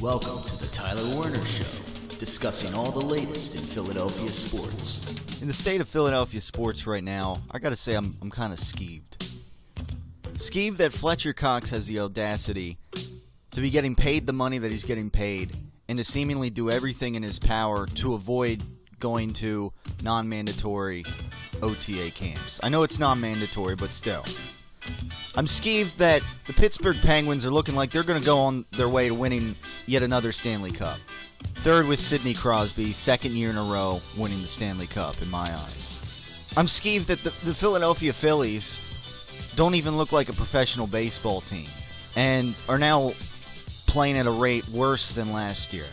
Welcome to the Tyler Werner Show, discussing all the latest in Philadelphia sports. In the state of Philadelphia sports right now, I gotta say I'm kind of skeeved. Skeeved that Fletcher Cox has the audacity to be getting paid the money that he's getting paid and to seemingly do everything in his power to avoid going to non-mandatory OTA camps. I know it's non-mandatory, but still. I'm skeeved that the Pittsburgh Penguins are looking like they're going to go on their way to winning yet another Stanley Cup. Third with Sidney Crosby, second year in a row winning the Stanley Cup in my eyes. I'm skeeved that the Philadelphia Phillies don't even look like a professional baseball team and are now playing at a rate worse than last year.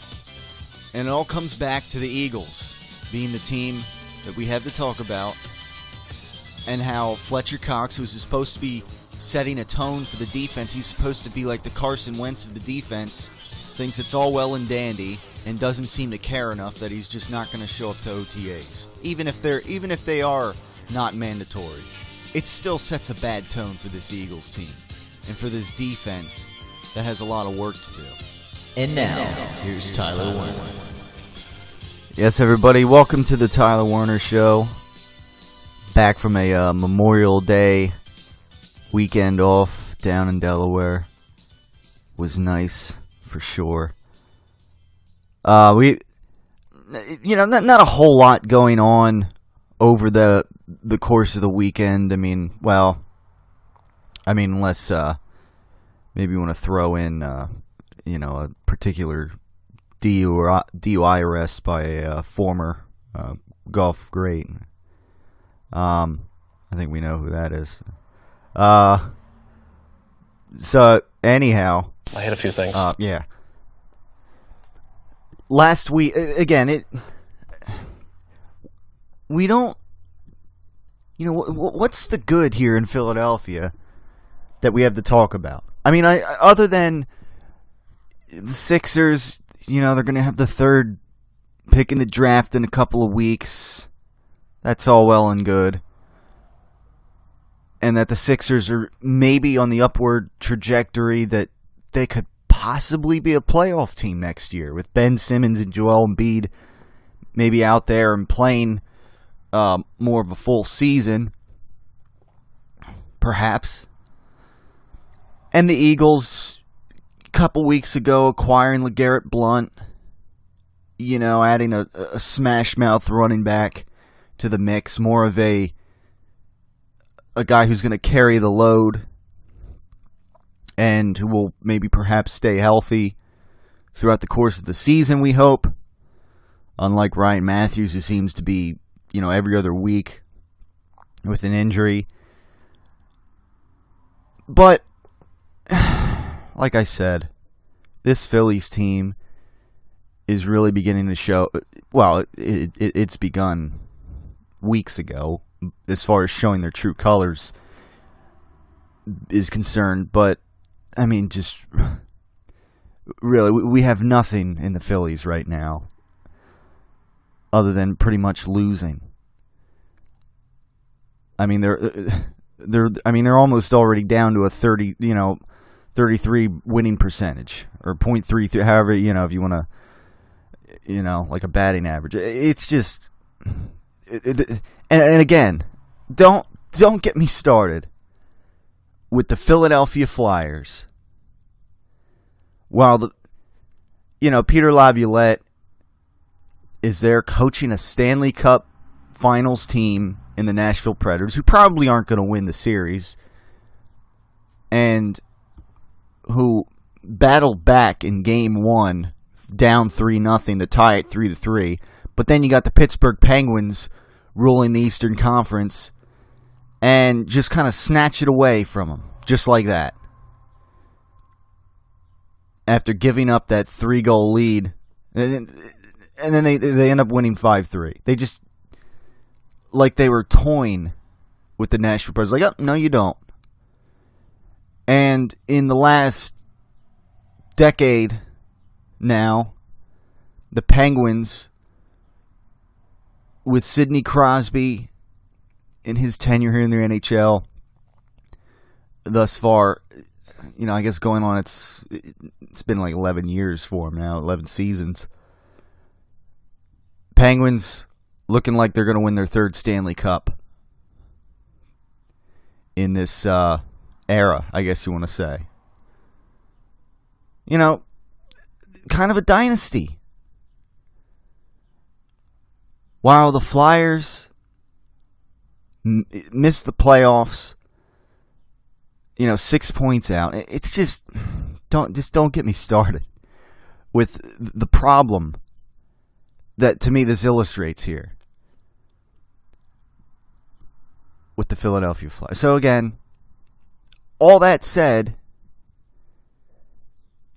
And it all comes back to the Eagles being the team that we have to talk about, and how Fletcher Cox, who's supposed to be setting a tone for the defense, he's supposed to be like the Carson Wentz of the defense, thinks it's all well and dandy and doesn't seem to care enough that he's just not going to show up to OTAs. Even if they are not mandatory, it still sets a bad tone for this Eagles team and for this defense that has a lot of work to do. And now, here's Tyler Werner. Yes, everybody, welcome to the Tyler Werner Show. Back from a Memorial Day weekend off down in Delaware. Was nice, for sure. Not a whole lot going on over the course of the weekend. Unless maybe you want to throw in, a particular DUI arrest by a former golf great. I think we know who that is. So anyhow, I hit a few things. Yeah. Last week, again, we don't. What's the good here in Philadelphia that we have to talk about? Other than the Sixers, they're going to have the third pick in the draft in a couple of weeks. That's all well and good. And that the Sixers are maybe on the upward trajectory that they could possibly be a playoff team next year with Ben Simmons and Joel Embiid maybe out there and playing more of a full season, perhaps. And the Eagles, a couple weeks ago, acquiring LeGarrette Blount, adding a smash-mouth running back to the mix, more of a guy who's going to carry the load and who will maybe perhaps stay healthy throughout the course of the season, we hope. Unlike Ryan Matthews, who seems to be, every other week with an injury. But, like I said, this Phillies team is really beginning to show, well, it's begun weeks ago as far as showing their true colors is concerned, but just really we have nothing in the Phillies right now other than pretty much losing. They're almost already down to a 33 winning percentage or .33, however, if you want to, like a batting average. It's just and again, don't get me started with the Philadelphia Flyers. While Peter Laviolette is there coaching a Stanley Cup Finals team in the Nashville Predators, who probably aren't going to win the series, and who battled back in Game 1, down 3-0 to tie it 3-3. But then you got the Pittsburgh Penguins ruling the Eastern Conference and just kind of snatch it away from them, just like that. After giving up that 3-goal lead, and then they end up winning 5-3. They just, like they were toying with the Nashville Predators. Like, oh, no, you don't. And in the last decade now, the Penguins, with Sidney Crosby in his tenure here in the NHL thus far, I guess going on, it's been like 11 years for him now, 11 seasons. Penguins looking like they're going to win their third Stanley Cup in this era, I guess you want to say. Kind of a dynasty. While the Flyers missed the playoffs, 6 points out. It's just don't get me started with the problem that, to me, this illustrates here with the Philadelphia Flyers. So again, all that said,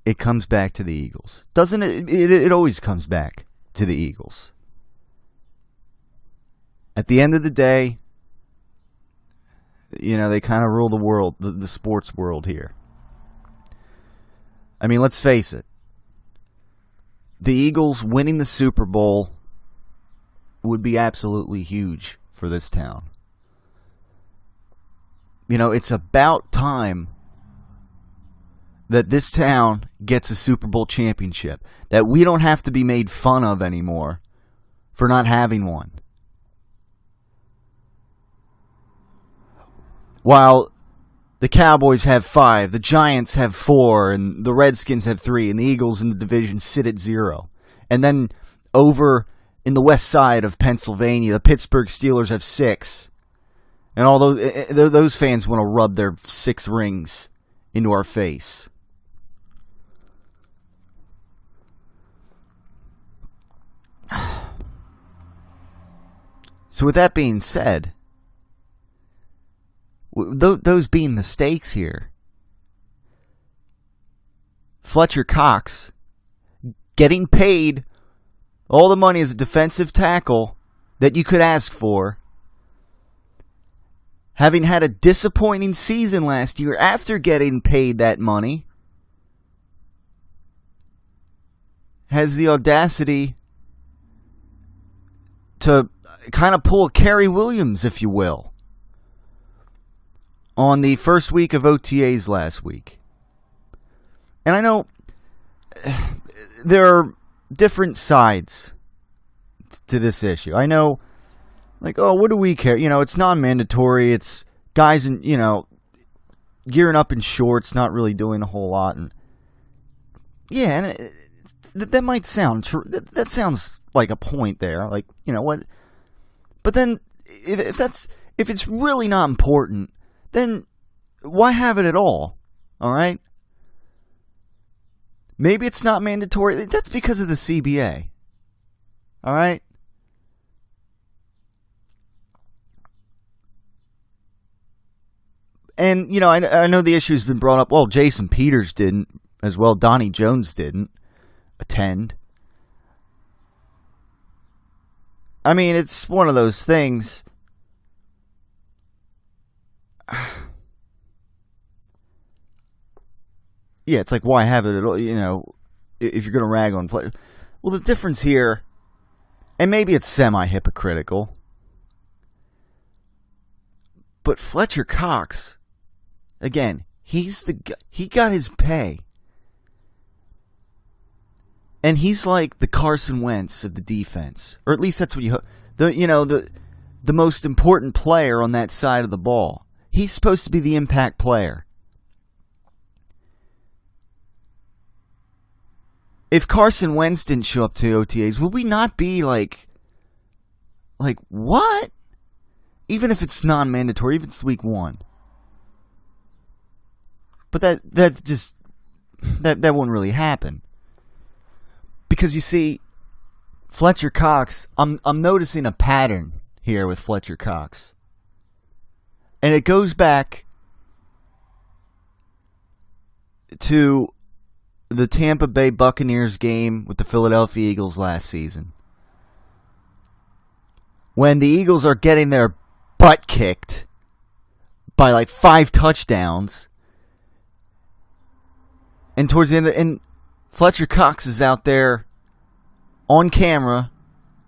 it comes back to the Eagles. Doesn't it? It always comes back to the Eagles. At the end of the day, they kind of rule the world, the sports world here. I mean, let's face it. The Eagles winning the Super Bowl would be absolutely huge for this town. It's about time that this town gets a Super Bowl championship. That we don't have to be made fun of anymore for not having one. While the Cowboys have 5, the Giants have 4, and the Redskins have 3, and the Eagles in the division sit at 0. And then over in the west side of Pennsylvania, the Pittsburgh Steelers have 6. And all those fans want to rub their 6 rings into our face. So with that being said, those being the stakes here, Fletcher Cox getting paid all the money as a defensive tackle that you could ask for, having had a disappointing season last year after getting paid that money, has the audacity to kind of pull a Kerry Williams, if you will, on the first week of OTAs last week. And I know there are different sides to this issue. I know, what do we care? It's non-mandatory. It's guys, gearing up in shorts, not really doing a whole lot. And yeah, and that might sound true. That sounds like a point there. What? But then, if it's really not important, then why have it at all? All right? Maybe it's not mandatory. That's because of the CBA. All right? And, I know the issue's been brought up. Well, Jason Peters didn't as well. Donnie Jones didn't attend. I mean, it's one of those things. Yeah, it's like, why have it at all? If you're going to rag on Fletcher. Well, the difference here, and maybe it's semi-hypocritical, but Fletcher Cox, again, he got his pay. And he's like the Carson Wentz of the defense. Or at least that's what the most important player on that side of the ball. He's supposed to be the impact player. If Carson Wentz didn't show up to OTAs, would we not be like what? Even if it's non-mandatory, even if it's week 1. But that won't really happen. Because you see, Fletcher Cox, I'm noticing a pattern here with Fletcher Cox. And it goes back to the Tampa Bay Buccaneers game with the Philadelphia Eagles last season. When the Eagles are getting their butt kicked by 5 touchdowns. And towards the end, and Fletcher Cox is out there on camera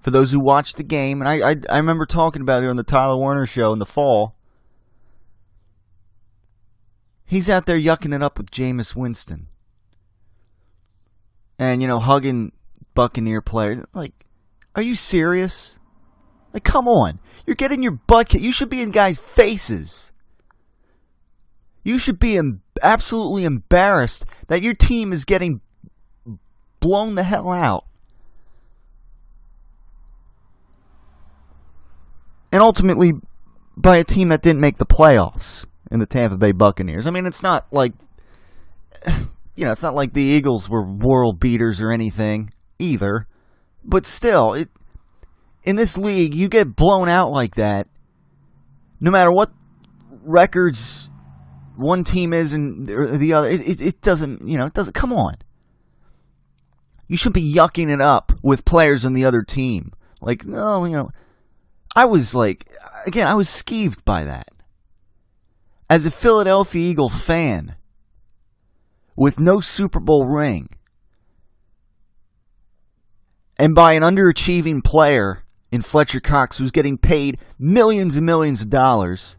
for those who watched the game. And I remember talking about it on the Tyler Werner Show in the fall. He's out there yucking it up with Jameis Winston. And, hugging Buccaneer players. Like, are you serious? Like, come on. You're getting your butt kicked. You should be in guys' faces. You should be absolutely embarrassed that your team is getting blown the hell out. And ultimately, by a team that didn't make the playoffs in the Tampa Bay Buccaneers. I mean, it's not like, it's not like the Eagles were world beaters or anything either. But still, in this league, you get blown out like that, no matter what records one team is and the other. It doesn't, come on. You shouldn't be yucking it up with players on the other team. Like, no, I was skeeved by that. As a Philadelphia Eagle fan, with no Super Bowl ring, and by an underachieving player in Fletcher Cox who's getting paid millions and millions of dollars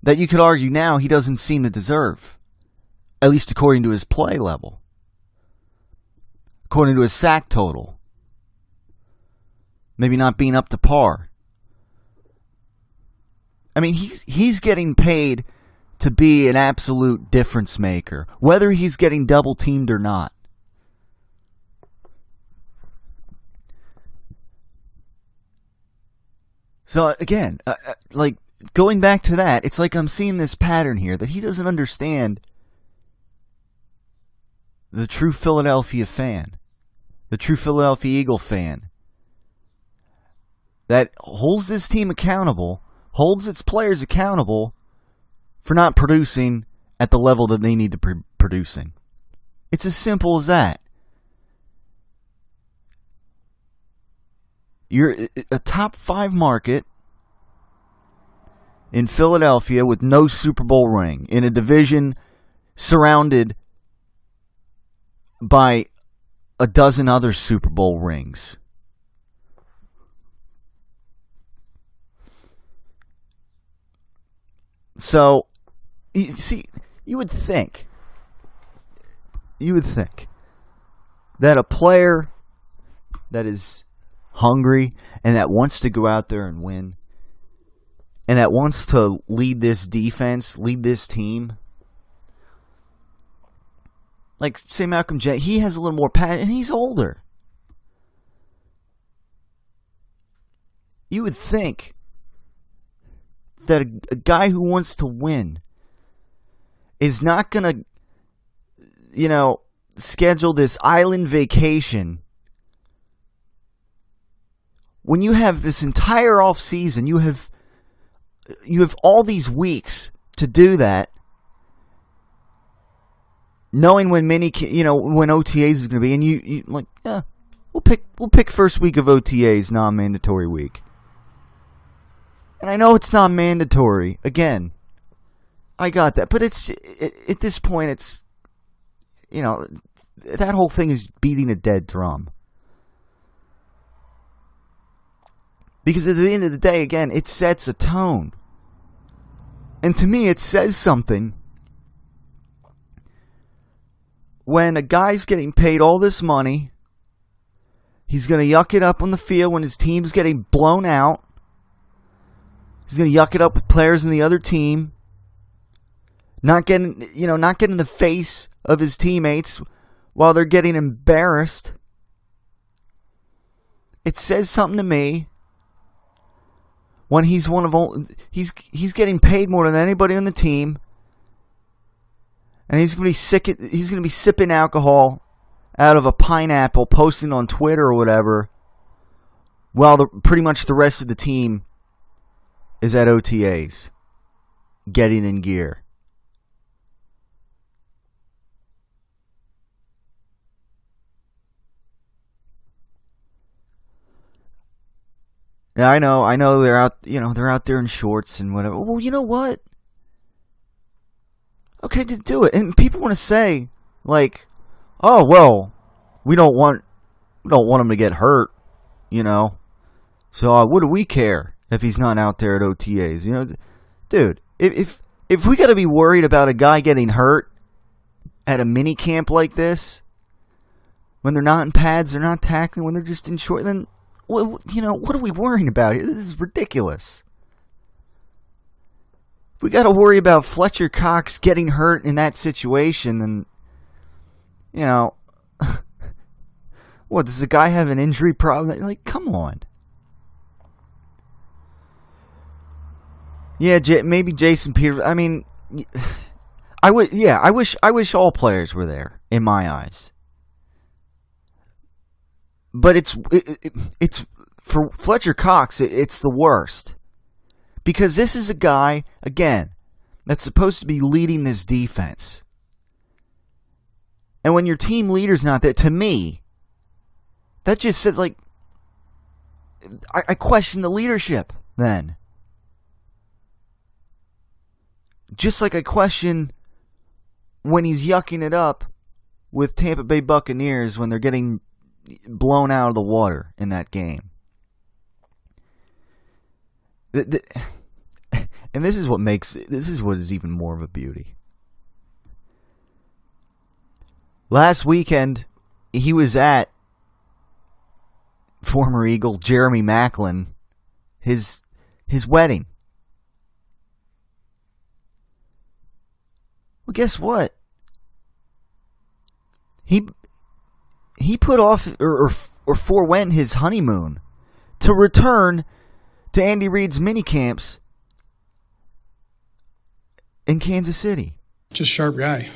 that you could argue now he doesn't seem to deserve, at least according to his play level, according to his sack total, maybe not being up to par. I mean, he's getting paid to be an absolute difference maker, whether he's getting double teamed or not. So again, going back to that, it's like I'm seeing this pattern here that he doesn't understand the true Philadelphia fan, the true Philadelphia Eagle fan that holds this team accountable, holds its players accountable for not producing at the level that they need to be producing. It's as simple as that. You're a top 5 market in Philadelphia with no Super Bowl ring, in a division surrounded by a dozen other Super Bowl rings. So, you see, you would think that a player that is hungry and that wants to go out there and win and that wants to lead this defense, lead this team, like, say, Malcolm J, he has a little more passion, and he's older. You would think that a guy who wants to win is not going to, schedule this island vacation when you have this entire off season. You have all these weeks to do that, knowing when when OTAs is going to be, and you like, yeah, we'll pick first week of OTAs, non-mandatory week. And I know it's not mandatory. Again, I got that. But it's at this point, it's, that whole thing is beating a dead drum. Because at the end of the day, again, it sets a tone. And to me, it says something when a guy's getting paid all this money, he's going to yuck it up on the field when his team's getting blown out. He's going to yuck it up with players in the other team. Not getting the face of his teammates while they're getting embarrassed. It says something to me when he's he's getting paid more than anybody on the team, and he's going to be sipping alcohol out of a pineapple, posting on Twitter or whatever, while pretty much the rest of the team is at OTAs, getting in gear. Yeah, I know they're out there in shorts and whatever. Well, you know what? Okay, to do it. And people want to say, like, oh, well, we don't want him to get hurt, So what do we care if he's not out there at OTAs? Dude, if if we got to be worried about a guy getting hurt at a mini camp like this, when they're not in pads, they're not tackling, when they're just in short, then, what are we worrying about? This is ridiculous. If we got to worry about Fletcher Cox getting hurt in that situation, then, what, does the guy have an injury problem? Like, come on. Yeah, maybe Jason Peters. I mean, I wish all players were there, in my eyes. But it's for Fletcher Cox, it's the worst. Because this is a guy, again, that's supposed to be leading this defense. And when your team leader's not there, to me, that just says, like, I question the leadership then. Just like I question when he's yucking it up with Tampa Bay Buccaneers when they're getting blown out of the water in that game. And this is what is even more of a beauty. Last weekend, he was at former Eagle Jeremy Maclin, his wedding. Well, guess what? He put off or forewent his honeymoon to return to Andy Reid's mini camps in Kansas City. Just a sharp guy.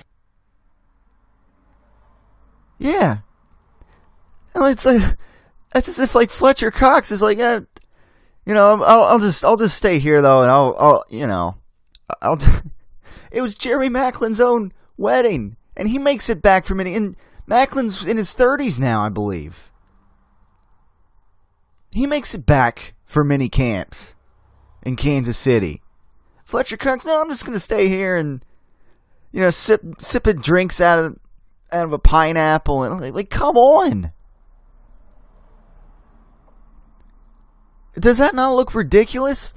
Yeah. And it's like that's as if like Fletcher Cox is like, I'll just stay here though, and I'll. It was Jeremy Maclin's own wedding, and he makes it back from it. And Maclin's in his 30s now, I believe. He makes it back for mini camps in Kansas City. Fletcher Cox, no, I'm just gonna stay here and sipping drinks out of a pineapple, and like, come on. Does that not look ridiculous?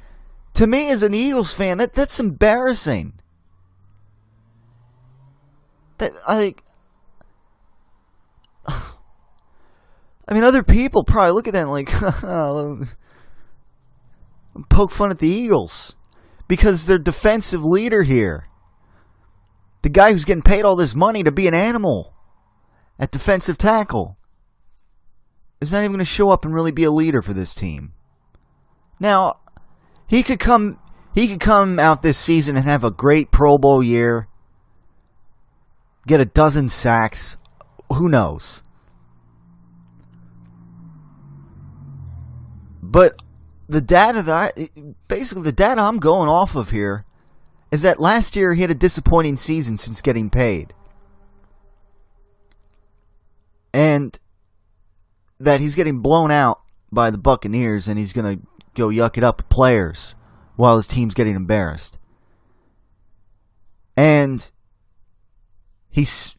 To me, as an Eagles fan, that's embarrassing. Other people probably look at that and like, poke fun at the Eagles because their defensive leader here, the guy who's getting paid all this money to be an animal at defensive tackle, is not even going to show up and really be a leader for this team. Now, he could come out this season and have a great Pro Bowl year, get a dozen sacks, who knows? But the data I'm going off of here is that last year he had a disappointing season since getting paid. And that he's getting blown out by the Buccaneers and he's going to go yuck it up with players while his team's getting embarrassed. And it's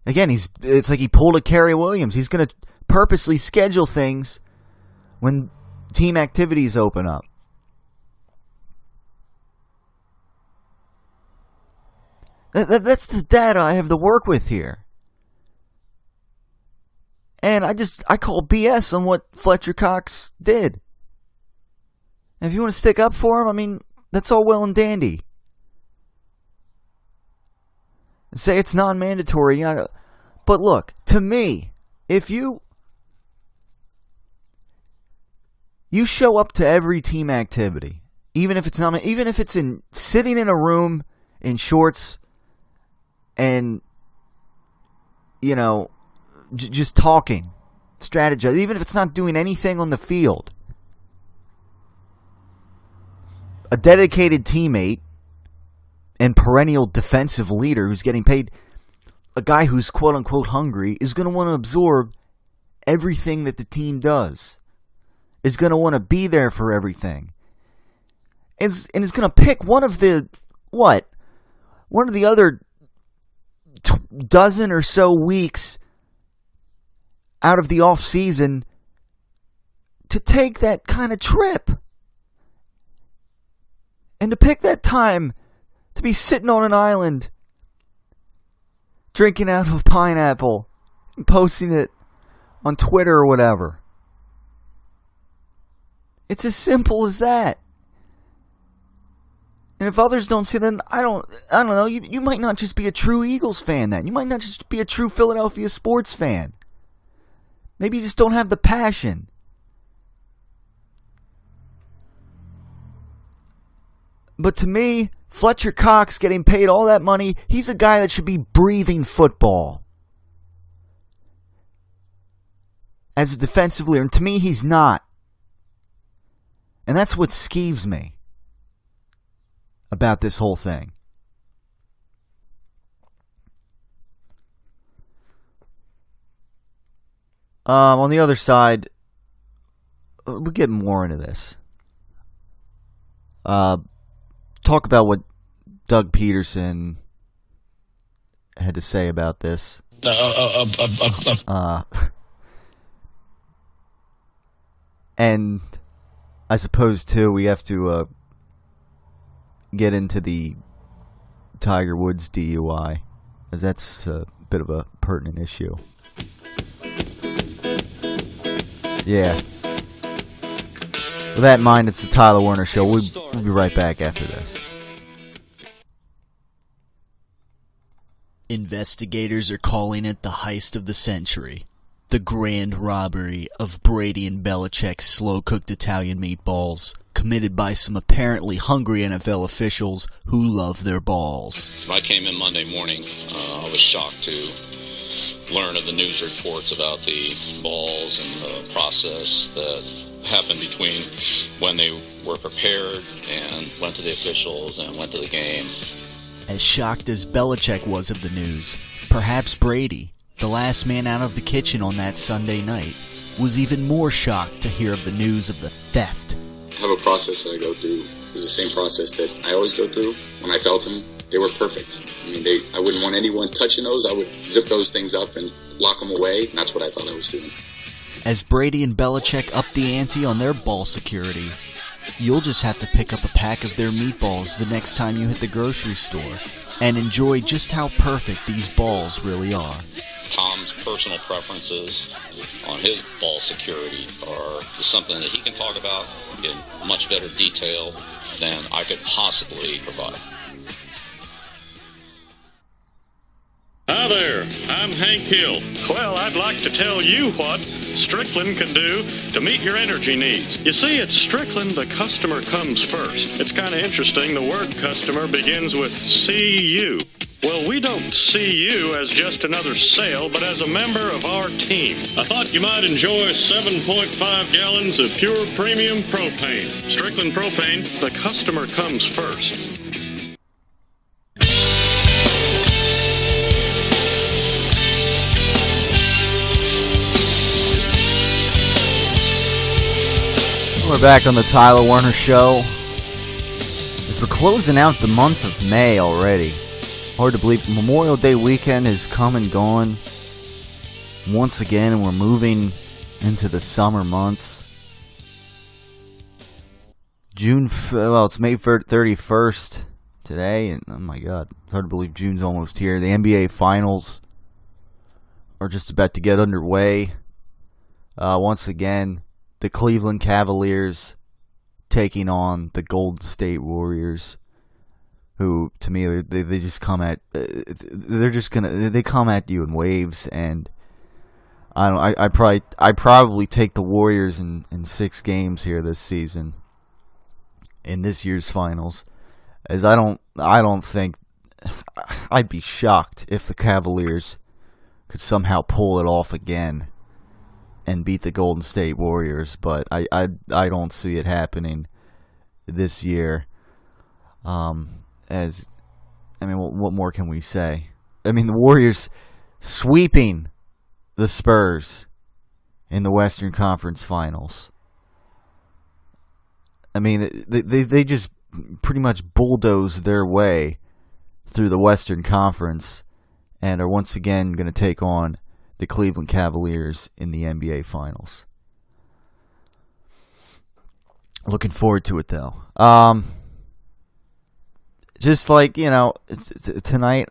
like he pulled a Kerry Williams. He's going to purposely schedule things when team activities open up. That's the data I have to work with here. And I call BS on what Fletcher Cox did. And if you want to stick up for him, that's all well and dandy. And say it's non-mandatory. But look, to me, if you show up to every team activity, even if it's in sitting in a room in shorts and just talking, strategize, even if it's not doing anything on the field, a dedicated teammate and perennial defensive leader who's getting paid, a guy who's quote-unquote hungry, is going to want to absorb everything that the team does, is going to want to be there for everything, and is going to pick one of the other dozen or so weeks out of the off season to take that kind of trip, and to pick that time to be sitting on an island, drinking out of a pineapple, and posting it on Twitter or whatever. It's as simple as that. And if others don't see it, then I don't know, you might not just be a true Eagles fan then. You might not just be a true Philadelphia sports fan. Maybe you just don't have the passion. But to me, Fletcher Cox getting paid all that money, he's a guy that should be breathing football. As a defensive leader, and to me, he's not. And that's what skeeves me about this whole thing. On the other side, we'll get more into this. Talk about what Doug Peterson had to say about this. And I suppose, too, we have to get into the Tiger Woods DUI, as that's a bit of a pertinent issue. Yeah. With that in mind, it's the Tyler Werner Show. We'll be right back after this. Investigators are calling it the heist of the century. The grand robbery of Brady and Belichick's slow-cooked Italian meatballs, committed by some apparently hungry NFL officials who love their balls. When I came in Monday morning, I was shocked to learn of the news reports about the balls and the process that happened between when they were prepared and went to the officials and went to the game. As shocked as Belichick was of the news, perhaps Brady, the last man out of the kitchen on that Sunday night, was even more shocked to hear of the news of the theft. I have a process that I go through. It's the same process that I always go through. When I felt them, they were perfect. I mean, I wouldn't want anyone touching those. I would zip those things up and lock them away, and that's what I thought I was doing. As Brady and Belichick up the ante on their ball security, you'll just have to pick up a pack of their meatballs the next time you hit the grocery store and enjoy just how perfect these balls really are. Tom's personal preferences on his ball security are something that he can talk about in much better detail than I could possibly provide. Hi there, I'm Hank Hill. Well, I'd like to tell you what Strickland can do to meet your energy needs. You see, at Strickland, the customer comes first. It's kind of interesting, the word customer begins with C-U. Well, we don't see you as just another sale, but as a member of our team. I thought you might enjoy 7.5 gallons of pure premium propane. Strickland Propane, the customer comes first. We're back on the Tyler Werner Show. As we're closing out the month of May already. Hard to believe Memorial Day weekend has come and gone once again, and we're moving into the summer months. It's May 31st today, and oh my god, it's hard to believe June's almost here. The NBA Finals are just about to get underway. Once again, the Cleveland Cavaliers taking on the Golden State Warriors, who to me they just come at they come at you in waves, and I probably take the Warriors in 6 games here this season in this year's finals, as I don't think I'd be shocked if the Cavaliers could somehow pull it off again and beat the Golden State Warriors, but I don't see it happening this year. What more can we say? I mean, the Warriors sweeping the Spurs in the Western Conference Finals. I mean, they just pretty much bulldozed their way through the Western Conference and are once again going to take on the Cleveland Cavaliers in the NBA Finals. Looking forward to it, though. just like, tonight,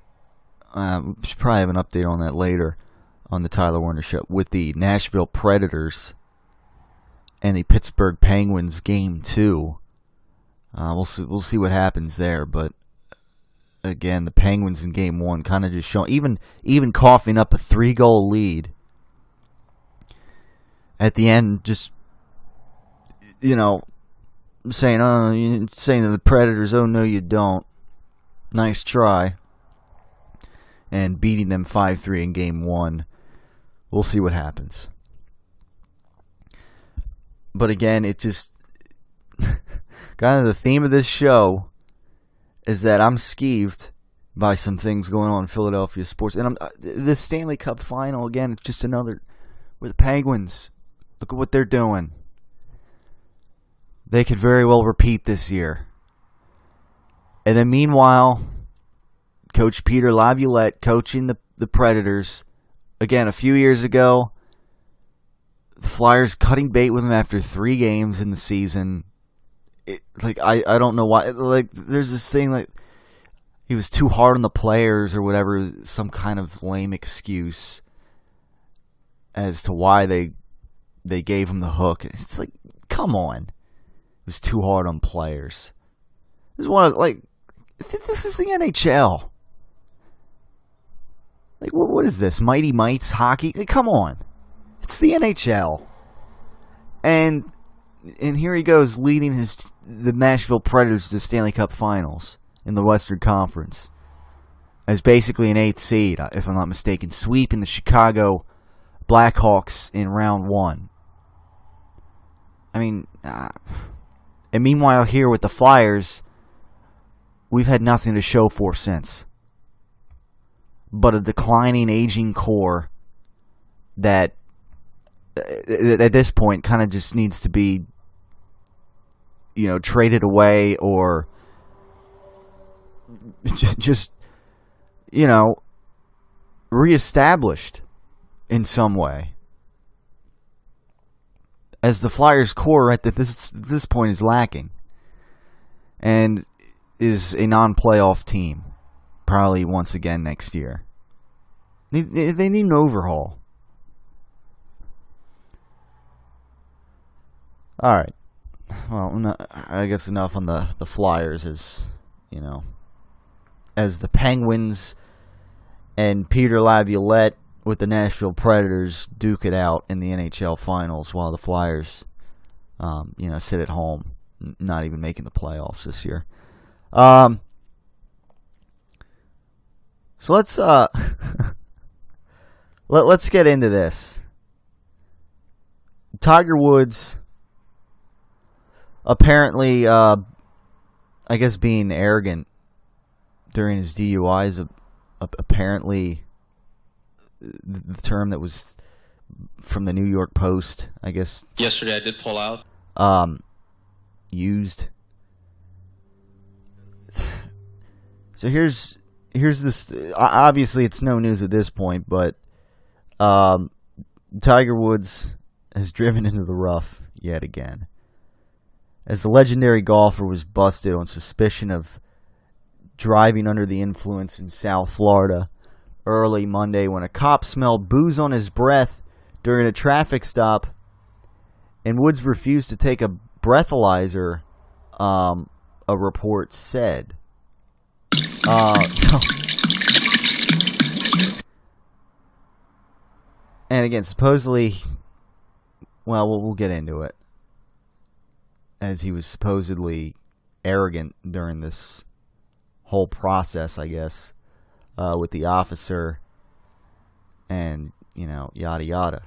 we should probably have an update on that later on the Tyler Werner Show, with the Nashville Predators and the Pittsburgh Penguins Game 2. We'll see what happens there, but again, the Penguins in Game 1 kind of just showing, even coughing up a 3-goal lead at the end, just, saying to the Predators, oh, no, you don't. Nice try. And beating them 5-3 in Game 1. We'll see what happens. But again, it just... kind of the theme of this show is that I'm skeeved by some things going on in Philadelphia sports. And the Stanley Cup final, again, it's just another... With the Penguins, look at what they're doing. They could very well repeat this year. And then meanwhile, Coach Peter Laviolette coaching the Predators. Again, a few years ago, the Flyers cutting bait with him after 3 games in the season. I don't know why. There's this thing like he was too hard on the players or whatever, some kind of lame excuse as to why they gave him the hook. It's like, come on. It was too hard on players. This is the NHL. Like, what is this? Mighty Mites hockey? Like, come on. It's the NHL. And here he goes leading the Nashville Predators to the Stanley Cup Finals in the Western Conference as basically an 8th seed, if I'm not mistaken, sweeping the Chicago Blackhawks in round 1. I mean, and meanwhile here with the Flyers, we've had nothing to show for since but a declining, aging core that at this point kind of just needs to be, traded away or just, reestablished in some way. As the Flyers core at this point is lacking and is a non-playoff team probably once again next year. They need an overhaul. All right. Well, I guess enough on the Flyers as the Penguins and Peter Laviolette with the Nashville Predators duke it out in the NHL Finals while the Flyers, sit at home, not even making the playoffs this year. So let's let's get into this. Tiger Woods apparently, I guess, being arrogant during his DUI is apparently the term that was from the New York Post, I guess. Yesterday I did pull out. Used. So here's this. Obviously, it's no news at this point, but Tiger Woods has driven into the rough yet again, as the legendary golfer was busted on suspicion of driving under the influence in South Florida early Monday when a cop smelled booze on his breath during a traffic stop, and Woods refused to take a breathalyzer, a report said. And again, supposedly, we'll get into it, as he was supposedly arrogant during this whole process, I guess, with the officer and, yada yada.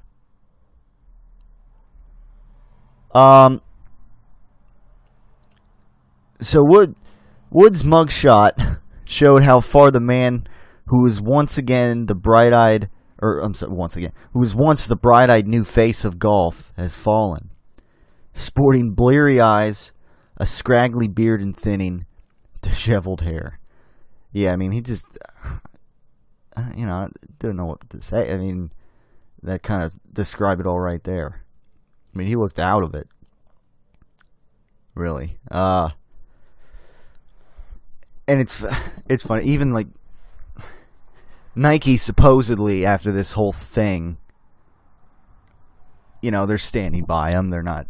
So Wood's mugshot showed how far the man who was once the bright-eyed new face of golf has fallen. Sporting bleary eyes, a scraggly beard and thinning, disheveled hair. Yeah, I mean, he just, I don't know what to say. I mean, that kind of described it all right there. I mean, he looked out of it. Really. And it's funny, even like Nike supposedly after this whole thing, you know, they're standing by him. They're not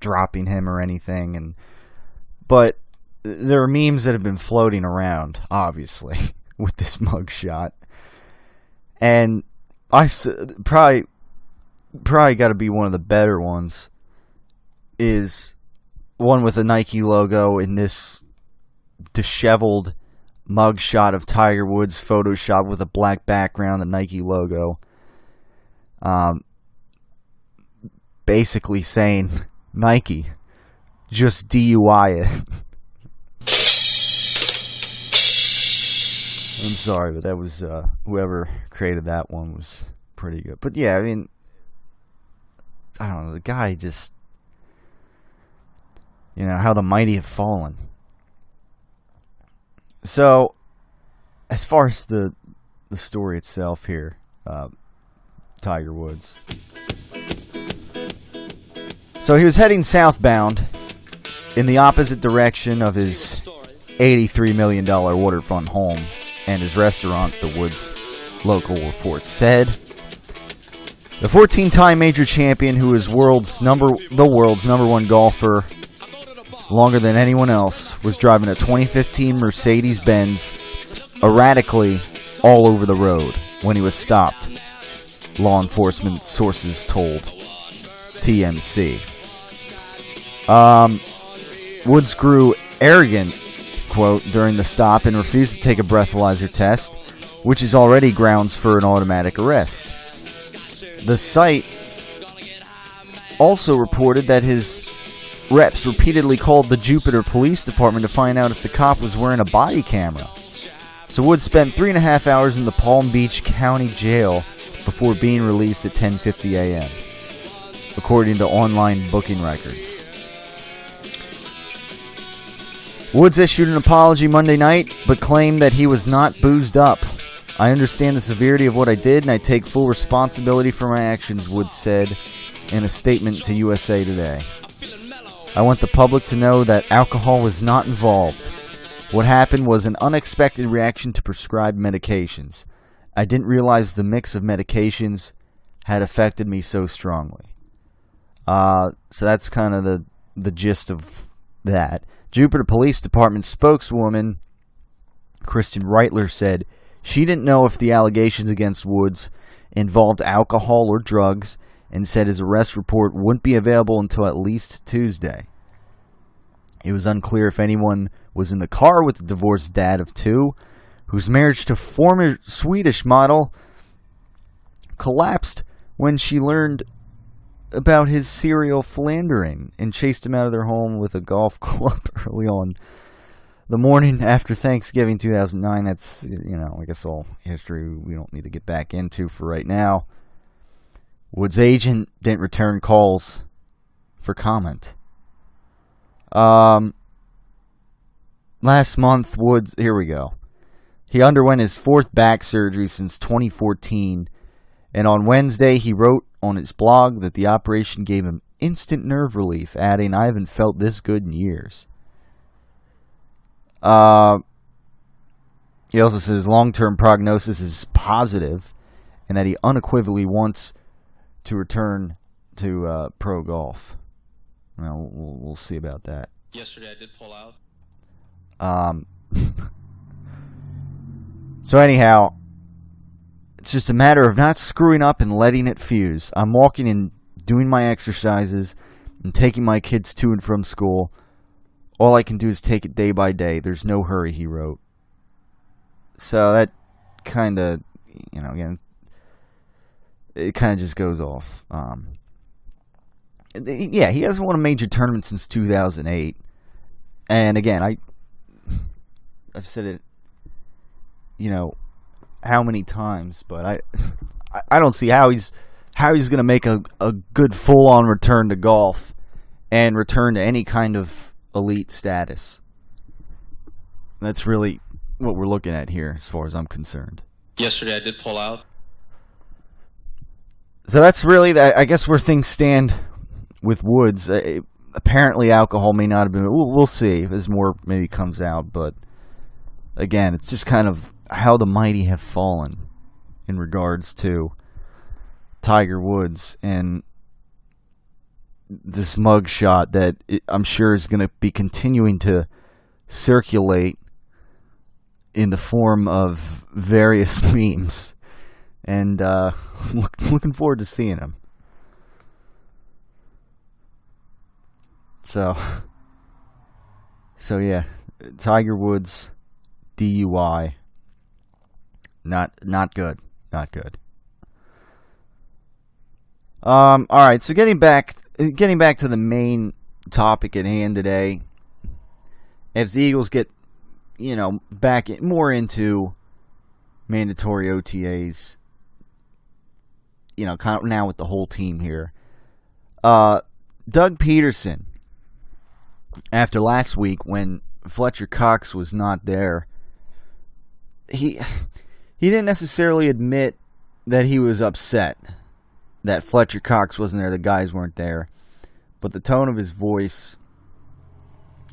dropping him or anything. But there are memes that have been floating around, obviously, with this mugshot. And I probably got to be one of the better ones is one with a Nike logo in this disheveled mugshot of Tiger Woods photoshopped with a black background, the Nike logo. Basically saying, Nike, just DUI it. I'm sorry, but that was, whoever created that one was pretty good. But yeah, I mean, I don't know, the guy just, you know, how the mighty have fallen. So, as far as the story itself here, Tiger Woods. So he was heading southbound in the opposite direction of his $83 million waterfront home and his restaurant, the Woods local reports said. The 14-time major champion, who is the world's number one golfer longer than anyone else, was driving a 2015 Mercedes-Benz erratically all over the road when he was stopped, law enforcement sources told TMC. Woods grew arrogant, quote, during the stop and refused to take a breathalyzer test, which is already grounds for an automatic arrest. The site also reported that his reps repeatedly called the Jupiter Police Department to find out if the cop was wearing a body camera. So Woods spent 3.5 hours in the Palm Beach County Jail before being released at 10:50 a.m., according to online booking records. Woods issued an apology Monday night, but claimed that he was not boozed up. I understand the severity of what I did, and I take full responsibility for my actions, Woods said in a statement to USA Today. I want the public to know that alcohol was not involved. What happened was an unexpected reaction to prescribed medications. I didn't realize the mix of medications had affected me so strongly. So that's kind of the gist of that. Jupiter Police Department spokeswoman Kristen Reitler said she didn't know if the allegations against Woods involved alcohol or drugs, and said his arrest report wouldn't be available until at least Tuesday. It was unclear if anyone was in the car with the divorced dad of two, whose marriage to former Swedish model collapsed when she learned about his serial philandering and chased him out of their home with a golf club early on the morning after Thanksgiving 2009. That's, you know, I guess all history we don't need to get back into for right now. Woods' agent didn't return calls for comment. Last month, Woods, here we go. He underwent his fourth back surgery since 2014, and on Wednesday he wrote on his blog that the operation gave him instant nerve relief, adding, I haven't felt this good in years. He also says his long-term prognosis is positive and that he unequivocally wants to return to pro golf. Well, we'll see about that. Yesterday I did pull out. So anyhow, it's just a matter of not screwing up and letting it fuse. I'm walking and doing my exercises and taking my kids to and from school. All I can do is take it day by day. There's no hurry, he wrote. So that kind of, you know, again, it kind of just goes off. Yeah, he hasn't won a major tournament since 2008. And again, I've said it, you know, how many times, but I don't see how he's going to make a good full-on return to golf and return to any kind of elite status. That's really what we're looking at here, as far as I'm concerned. Yesterday I did pull out. So that's really, I guess, where things stand with Woods. apparently alcohol may not have been. We'll see as more maybe comes out. But again, it's just kind of how the mighty have fallen in regards to Tiger Woods and this mugshot that I'm sure is going to be continuing to circulate in the form of various memes. And looking forward to seeing him. So yeah, Tiger Woods DUI. Not good. Not good. All right. So getting back to the main topic at hand today, as the Eagles get, back more into mandatory OTAs, kind of now with the whole team here. Doug Peterson, after last week when Fletcher Cox was not there, he didn't necessarily admit that he was upset that Fletcher Cox wasn't there, the guys weren't there. But the tone of his voice,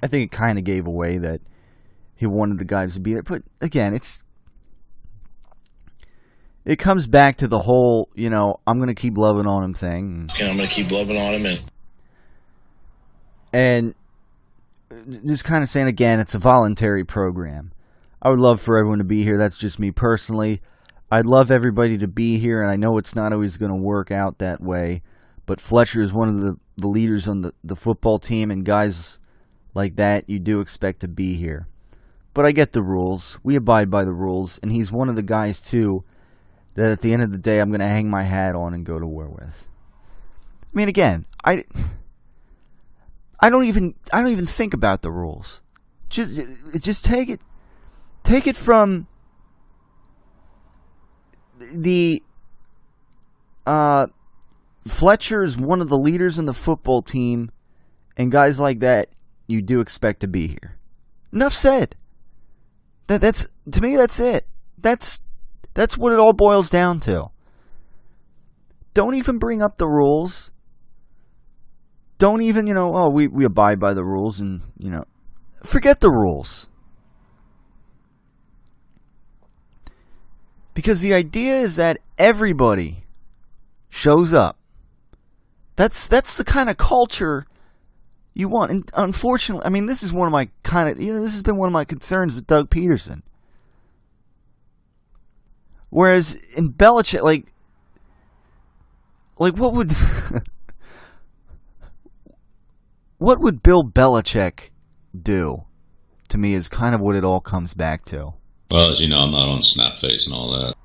I think it kind of gave away that he wanted the guys to be there. But again, it comes back to the whole, I'm going to keep loving on him thing. And I'm going to keep loving on him. And just kind of saying, again, it's a voluntary program. I would love for everyone to be here. That's just me personally. I'd love everybody to be here, and I know it's not always going to work out that way, but Fletcher is one of the leaders on the football team, and guys like that you do expect to be here. But I get the rules. We abide by the rules, and he's one of the guys, too, that at the end of the day I'm going to hang my hat on and go to war with. I mean, again, I don't even think about the rules. Just take it from the Fletcher is one of the leaders in the football team, and guys like that you do expect to be here. Enough said. That's to me. That's it. That's what it all boils down to. Don't even bring up the rules. Don't even we abide by the rules, and forget the rules. Because the idea is that everybody shows up. That's the kind of culture you want. And unfortunately, I mean, this is one of my this has been one of my concerns with Doug Peterson. Whereas in Belichick, like what would what would Bill Belichick do? To me, is kind of what it all comes back to. Well, as you know, I'm not on snap face and all that.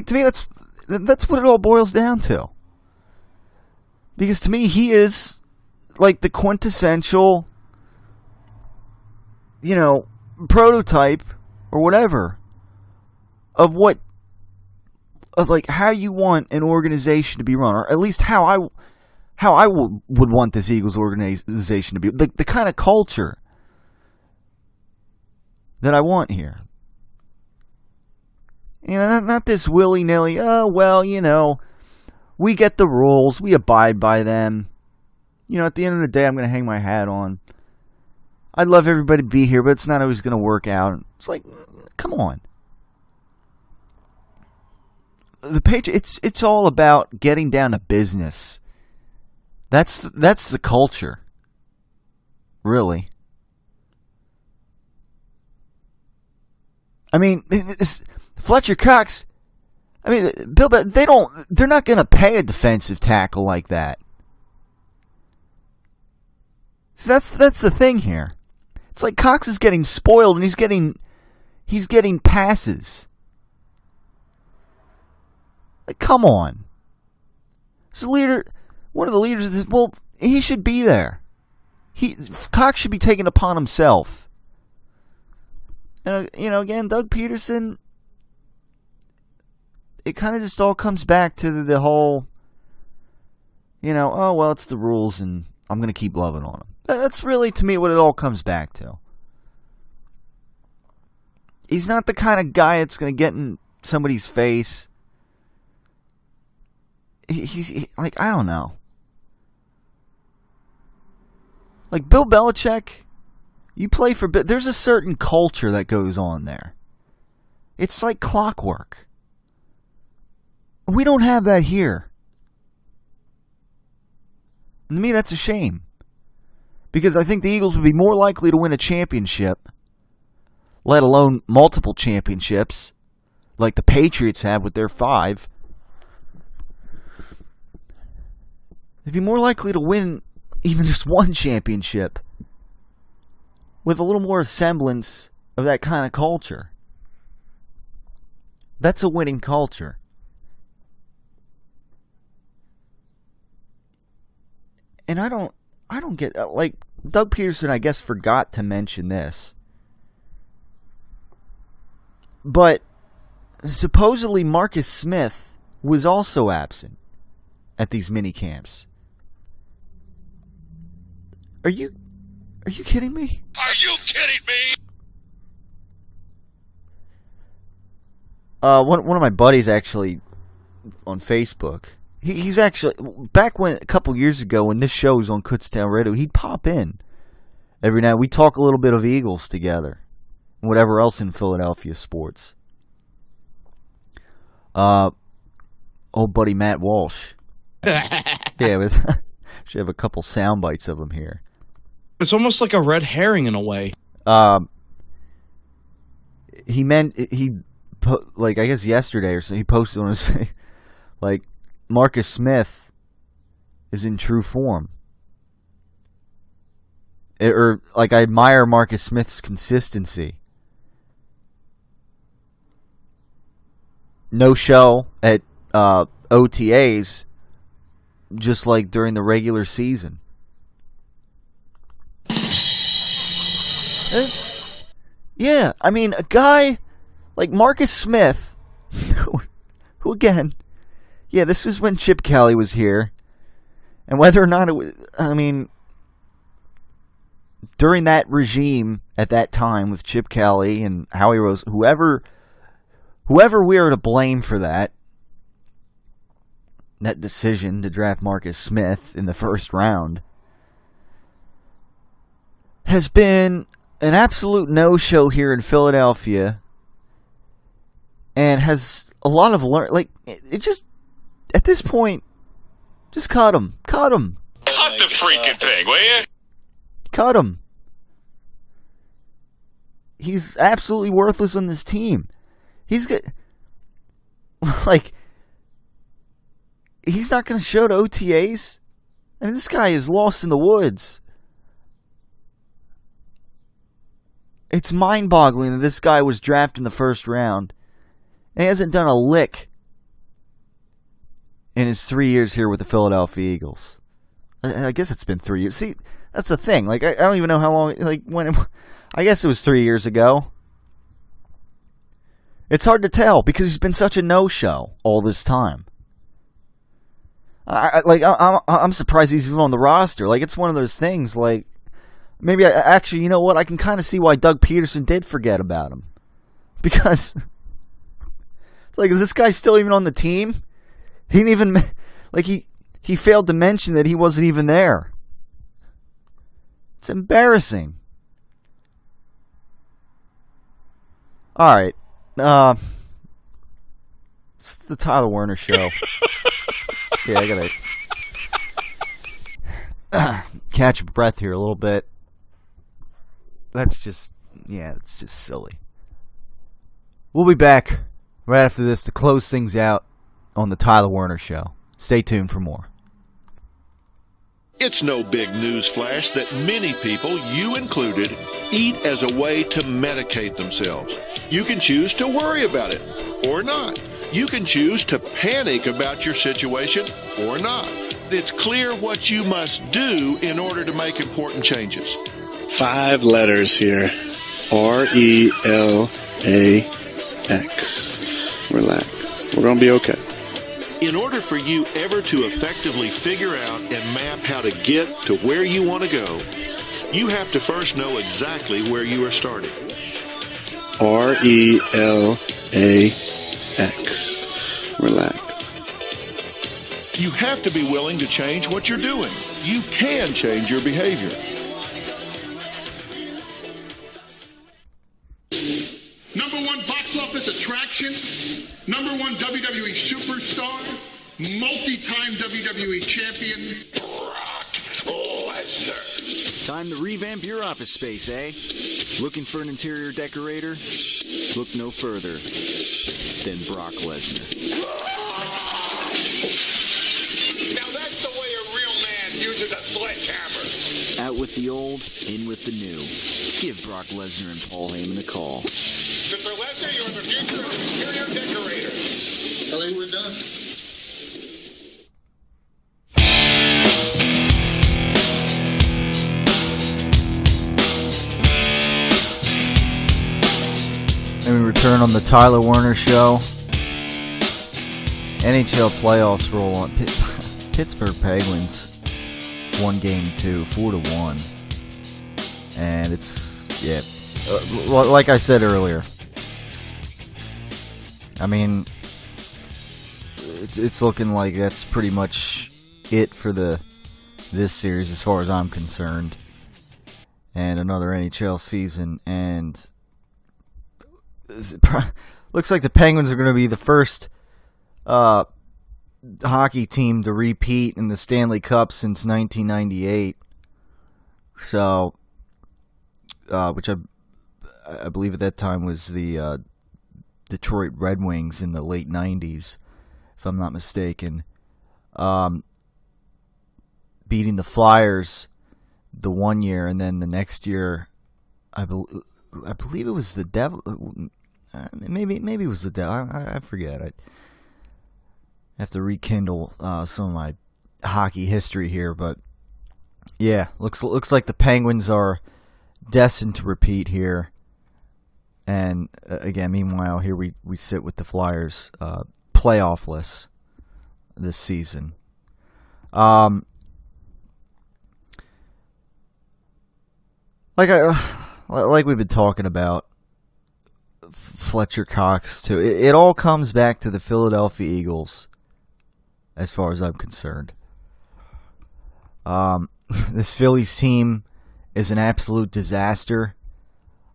To me, that's what it all boils down to. Because to me, he is like the quintessential, prototype or whatever of how you want an organization to be run, or at least how I would want this Eagles organization to be, the kind of culture that I want here. Not this willy-nilly, we get the rules, we abide by them. At the end of the day, I'm going to hang my hat on. I'd love everybody to be here, but it's not always going to work out. It's like, come on. The Patriots, it's all about getting down to business. That's the culture. Really. I mean, Fletcher Cox, Bill, they're not going to pay a defensive tackle like that. So that's the thing here. It's like Cox is getting spoiled, and he's getting passes. Like, come on. So one of the leaders is, well, he should be there. Cox should be taking it upon himself. And, again, Doug Peterson, it kind of just all comes back to the whole, oh, well, it's the rules, and I'm going to keep loving on him. That's really, to me, what it all comes back to. He's not the kind of guy that's going to get in somebody's face. He's I don't know. Like, Bill Belichick, you play for... There's a certain culture that goes on there. It's like clockwork. We don't have that here. And to me, that's a shame. Because I think the Eagles would be more likely to win a championship, let alone multiple championships, like the Patriots have with their 5. They'd be more likely to win even just one championship with a little more semblance of that kind of culture. That's a winning culture. And I don't get, like, Doug Peterson, I guess, forgot to mention this. But supposedly Marcus Smith was also absent at these mini camps. Are you kidding me? Are you kidding me? One of my buddies actually on Facebook. He's actually, back when a couple years ago when this show was on Kutztown Radio, he'd pop in every night. We'd talk a little bit of Eagles together, whatever else in Philadelphia sports. Old buddy Matt Walsh. Yeah, should have a couple sound bites of him here. It's almost like a red herring in a way. Like, I guess yesterday or so, he posted on his, like, Marcus Smith is in true form. Or, like, I admire Marcus Smith's consistency. No show at OTAs, just like during the regular season. Yeah, I mean, a guy like Marcus Smith, who again, yeah, this was when Chip Kelly was here, and whether or not it was, I mean, during that regime at that time with Chip Kelly and Howie Rose, whoever we are to blame for that decision to draft Marcus Smith in the first round has been an absolute no-show here in Philadelphia, and has a lot of like it just at this point, just cut him. Cut the freaking thing, will you? Cut him. He's absolutely worthless on this team. He's got, like, he's not going to show to OTAs. I mean, this guy is lost in the woods. It's mind-boggling that this guy was drafted in the first round, and he hasn't done a lick in his 3 years here with the Philadelphia Eagles. I guess it's been 3 years. See, that's the thing. Like, I don't even know how long. Like, I guess it was 3 years ago. It's hard to tell because he's been such a no-show all this time. I'm surprised he's even on the roster. Like, it's one of those things. Like, maybe actually, you know what? I can kind of see why Doug Peterson did forget about him, because it's like, is this guy still even on the team? He didn't even he failed to mention that he wasn't even there. It's embarrassing. All right. It's the Tyler Werner Show. Yeah, I gotta catch my breath here a little bit. It's just silly. We'll be back right after this to close things out on the Tyler Werner Show. Stay tuned for more. It's no big news flash that many people, you included, eat as a way to medicate themselves. You can choose to worry about it or not. You can choose to panic about your situation or not. It's clear what you must do in order to make important changes. 5 letters here. RELAX. Relax. We're going to be okay. In order for you ever to effectively figure out and map how to get to where you want to go, you have to first know exactly where you are starting. RELAX. Relax. You have to be willing to change what you're doing. You can change your behavior. office attraction, #1 WWE superstar, multi-time WWE champion, Brock Lesnar. Time to revamp your office space, eh? Looking for an interior decorator? Look no further than Brock Lesnar. Now that's the way a real man uses a sledgehammer. Out with the old, in with the new. Give Brock Lesnar and Paul Heyman a call. Mr. Lesnar, you are the future of interior decorator. I think we're done. And we return on the Tyler Werner Show. NHL playoffs roll on. Pittsburgh Penguins won game 2, 4-1. And it's, yeah, like I said earlier, I mean, it's looking like that's pretty much it for this series as far as I'm concerned. And another NHL season, and looks like the Penguins are going to be the first hockey team to repeat in the Stanley Cup since 1998. So, which I believe at that time was the Detroit Red Wings in the late 90s, if I'm not mistaken. Beating the Flyers the one year, and then the next year, I believe it was the Devil. Maybe it was the Devil. I forget. I have to rekindle some of my hockey history here, but yeah, looks like the Penguins are destined to repeat here. And again, meanwhile, here we sit with the Flyers playoffless this season. Like we've been talking about, Fletcher Cox too. It all comes back to the Philadelphia Eagles, as far as I'm concerned. This Phillies team is an absolute disaster.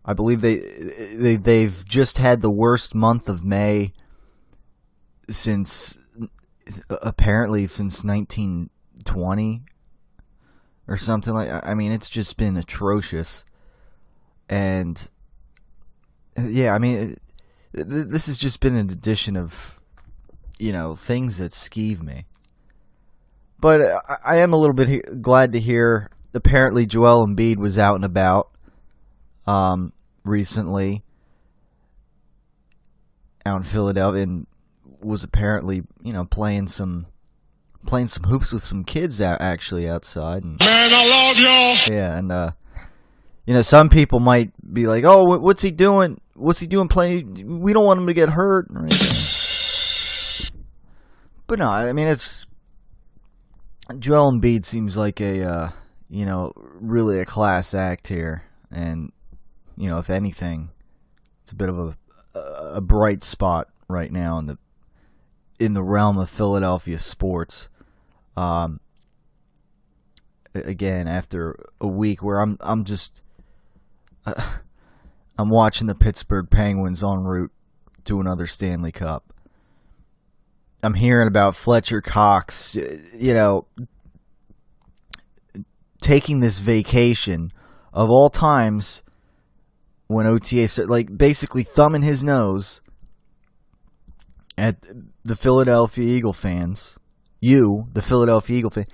I believe they've just had the worst month of May since 1920 or something like. I mean, it's just been atrocious, and yeah, I mean, this has just been an addition of, things that skeeve me. But I am a little bit glad to hear. Apparently, Joel Embiid was out and about recently, out in Philadelphia, and was apparently, playing some hoops with some kids actually outside. And, Man, I love y'all. yeah, and some people might be like, "Oh, what's he doing? What's he doing playing? We don't want him to get hurt." Or anything. But no, I mean, it's Joel Embiid seems like a really a class act here, and if anything, it's a bit of a bright spot right now in the realm of Philadelphia sports. Again, after a week where I'm watching the Pittsburgh Penguins en route to another Stanley Cup. I'm hearing about Fletcher Cox, taking this vacation of all times when OTA started, basically thumbing his nose at the Philadelphia Eagle fans. The Philadelphia Eagle fan,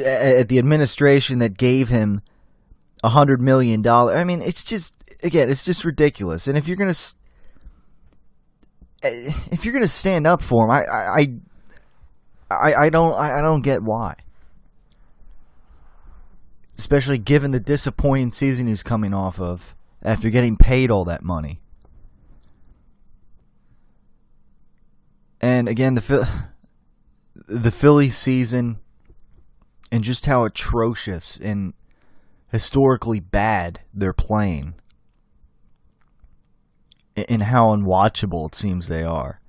at the administration that gave him $100 million. I mean, it's just ridiculous. And if you're gonna stand up for him, I don't get why. Especially given the disappointing season he's coming off of after getting paid all that money. And again, the Phillies season, and just how atrocious and historically bad they're playing, and how unwatchable it seems they are.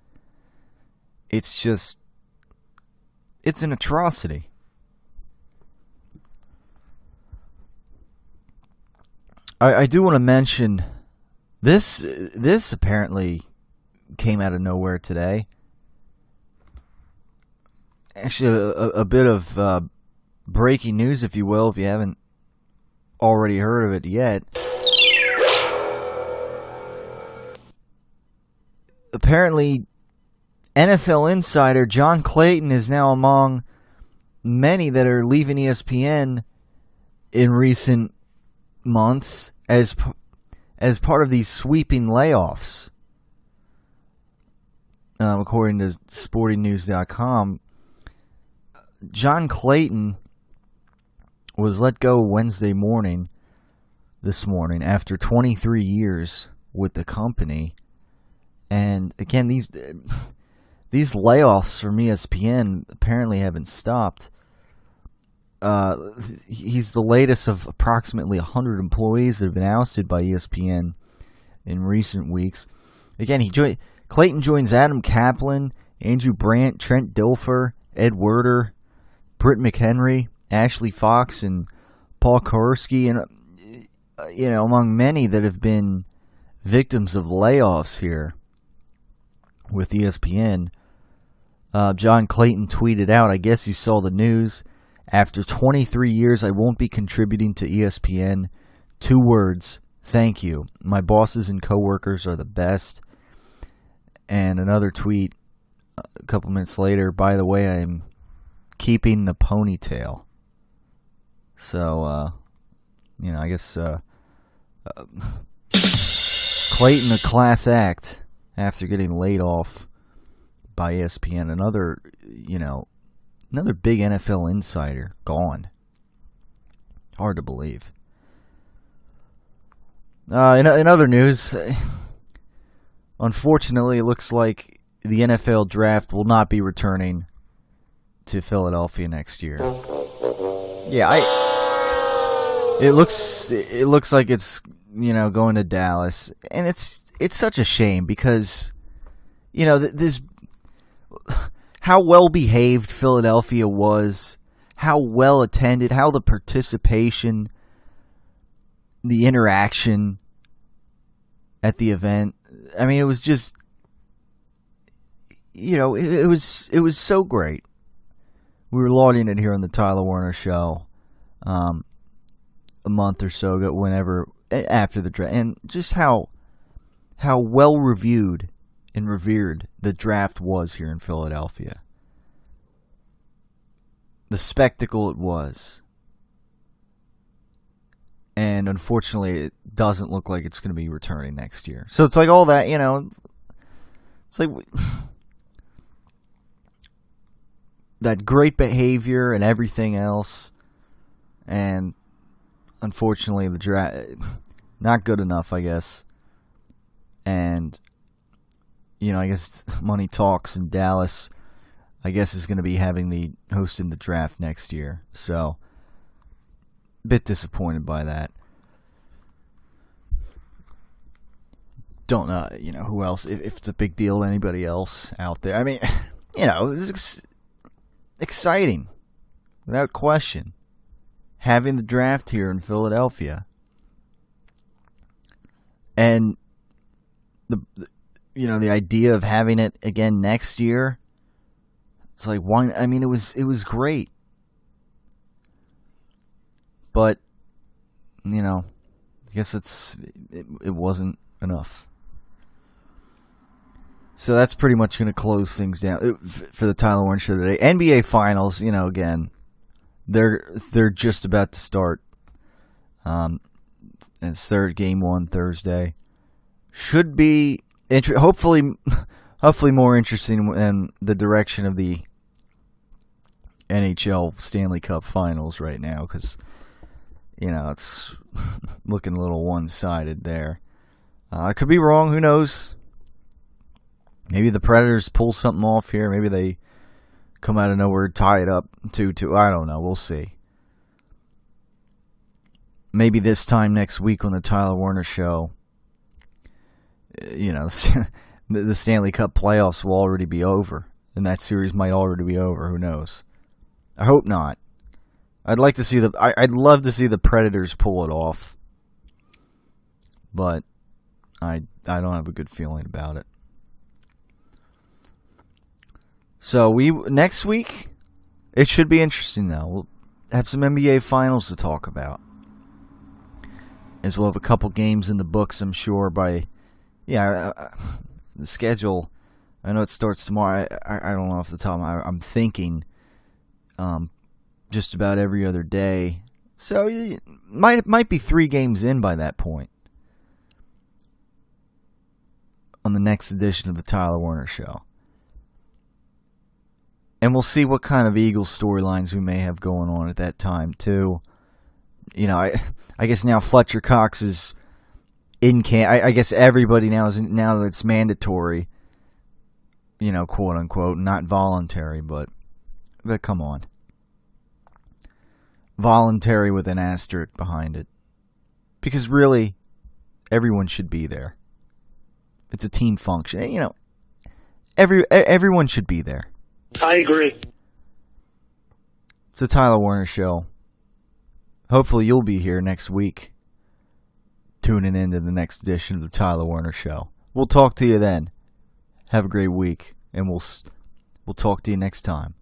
It's an atrocity. I do want to mention This apparently came out of nowhere today. Actually, a bit of breaking news, if you will, if you haven't already heard of it yet. Apparently, NFL insider John Clayton is now among many that are leaving ESPN in recent months as part of these sweeping layoffs. According to SportingNews.com, John Clayton was let go this morning, after 23 years with the company. And again, these layoffs from ESPN apparently haven't stopped. He's the latest of approximately 100 employees that have been ousted by ESPN in recent weeks. Again, Clayton joins Adam Kaplan, Andrew Brandt, Trent Dilfer, Ed Werder, Britt McHenry, Ashley Fox, and Paul Kowarski, and among many that have been victims of layoffs here with ESPN. John Clayton tweeted out, "I guess you saw the news. After 23 years, I won't be contributing to ESPN. 2 words, thank you. My bosses and coworkers are the best." And another tweet a couple minutes later, "By the way, I'm keeping the ponytail." So, I guess Clayton a class act after getting laid off by ESPN. Another big NFL insider gone. Hard to believe. In other news, unfortunately, it looks like the NFL draft will not be returning to Philadelphia next year. Yeah, it looks like it's going to Dallas, and it's such a shame because this. How well behaved Philadelphia was, how well attended, how the participation, the interaction at the event. I mean, it was just, it was so great. We were lauding it here on the Tyler Werner Show a month or so ago, after the draft, and just how well reviewed and revered the draft was here in Philadelphia. The spectacle it was. And unfortunately, it doesn't look like it's going to be returning next year. So it's like all that, it's like that great behavior and everything else. And unfortunately, the draft, not good enough, I guess. And I guess money talks in Dallas, I guess, is going to be hosting the draft next year. So, a bit disappointed by that. Don't know, who else, if it's a big deal to anybody else out there. I mean, it was exciting, without question, having the draft here in Philadelphia. And the idea of having it again next year, it's like, why? I mean, it was great, but I guess it wasn't enough. So that's pretty much going to close things down for the Tyler Werner Show today. NBA Finals, again, they're just about to start. And it's game 1 Thursday. Should be hopefully more interesting in the direction of the NHL Stanley Cup Finals right now, because it's looking a little one-sided there. I could be wrong. Who knows? Maybe the Predators pull something off here. Maybe they come out of nowhere, tie it up 2-2. I don't know. We'll see. Maybe this time next week on the Tyler Werner Show, the Stanley Cup playoffs will already be over, and that series might already be over. Who knows? I hope not. I'd love to see the Predators pull it off, but I don't have a good feeling about it. So next week, it should be interesting though. We'll have some NBA finals to talk about. As we'll have a couple games in the books, I'm sure, the schedule. I know it starts tomorrow. I don't know off the top. I'm thinking just about every other day. So it might be 3 games in by that point. On the next edition of the Tyler Werner Show. And we'll see what kind of Eagles storylines we may have going on at that time, too. You know, I guess now Fletcher Cox is in camp. I guess everybody now that it's mandatory, you know, quote unquote, not voluntary, but come on. Voluntary with an asterisk behind it. Because really, everyone should be there. It's a team function. You know, everyone should be there. I agree. It's the Tyler Werner Show. Hopefully you'll be here next week, tuning in to the next edition of the Tyler Werner Show. We'll talk to you then. Have a great week, and we'll talk to you next time.